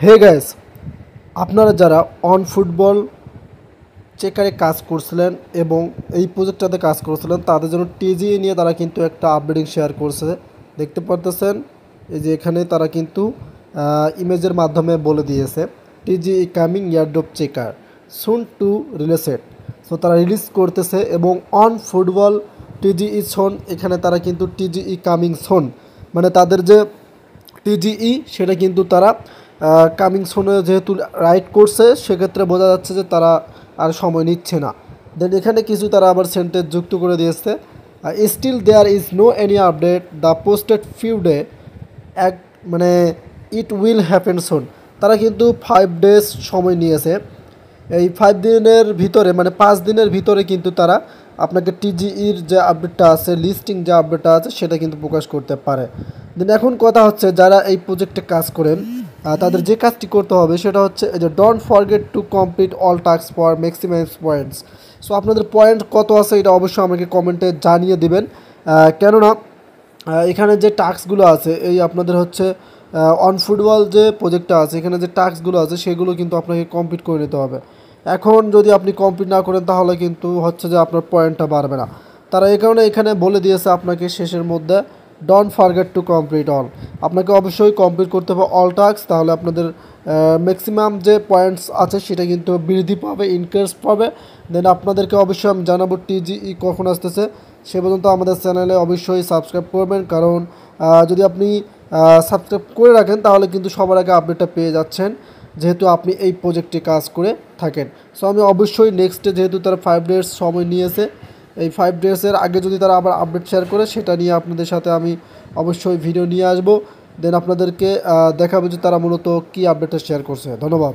Hey guys, আপনারা যারা on football চেকারে কাজ করছিলেন এবং এই প্রজেক্টটাতে কাজ করছিলেন তাদের জন্য টিজিএ নিয়ে তারা কিন্তু একটা আপডেটিং শেয়ার করছে। দেখতে পারতেছেন এই যে এখানে তারা কিন্তু ইমেজের মাধ্যমে বলে দিয়েছে টিজিই কামিং ইয়ারড্রপ চেকার সুন টু রিলিজেড। সো তারা রিলিজ করতেছে এবং অন ফুটবল টিজিই সোন, এখানে তারা কিন্তু টিজিই কামিং সোন মানে তাদের যে টিজিই সেটা কিন্তু তারা কামিং সোনে যেহেতু রাইট করছে সেক্ষেত্রে বোঝা যাচ্ছে যে তারা আর সময় নিচ্ছে না। দেন এখানে কিছু তারা আবার সেন্টেন্স যুক্ত করে দিয়েছে, still there is no any update the posted few day এক মানে ইট উইল হ্যাপেন সোন। তারা কিন্তু 5 ডেজ সময় নিয়েছে। এই 5 দিনের ভিতরে মানে 5 দিনের ভিতরে কিন্তু তারা আপনাকে টিজিইর যে আপডেটটা আছে, লিস্টিং যে আপডেটটা আছে সেটা কিন্তু প্রকাশ করতে পারে। দেন এখন কথা হচ্ছে যারা এই প্রজেক্টে কাজ করেন তাদের যে কাজটি করতে হবে সেটা হচ্ছে এই যে don't forget to complete all task for maximise points. So আপনাদের পয়েন্ট কত আছে এটা অবশ্যই আমাকে কমেন্টে জানিয়ে দিবেন, কেননা এখানে যে টাস্কগুলো আছে এই আপনাদের হচ্ছে অন ফুটবল যে প্রজেক্টটা আছে এখানে যে টাস্কগুলো আছে সেগুলো কিন্তু আপনাকে কমপ্লিট করে নিতে হবে। এখন যদি আপনি কমপ্লিট না করেন তাহলে কিন্তু হচ্ছে যে আপনার পয়েন্টটা বাড়বে না। তারা এই কারণে এখানে বলে দিয়েছে আপনাকে শেষের মধ্যে don't forget to complete all. আপনাকে অবশ্যই কমপ্লিট করতে হবে অল টাস্ক, তাহলে আপনাদের ম্যাক্সিমাম যে পয়েন্টস আছে সেটা কিন্তু বৃদ্ধি পাবে, ইনক্রিজ পাবে। দেন আপনাদেরকে অবশ্যই আমি জানাবো টিজিই কখন আসতেছে। সে পর্যন্ত আমাদের চ্যানেলে অবশ্যই সাবস্ক্রাইব করবেন, কারণ যদি আপনি সাবস্ক্রাইব করে রাখেন তাহলে কিন্তু সবার আগে আপডেটটা পেয়ে যাচ্ছেন যেহেতু আপনি এই প্রজেক্টে কাজ করে থাকেন। সো আমি অবশ্যই নেক্সটে যেহেতু তারা 5 ডেজ সময় নিয়েছে, এই 5 ডেজের আগে যদি তারা আবার আপডেট শেয়ার করে সেটা নিয়ে আপনাদের সাথে আমি অবশ্যই ভিডিও নিয়ে আসবো। দেন আপনাদেরকে দেখাবো যে তারা মূলত কী আপডেটটা শেয়ার করছে। ধন্যবাদ।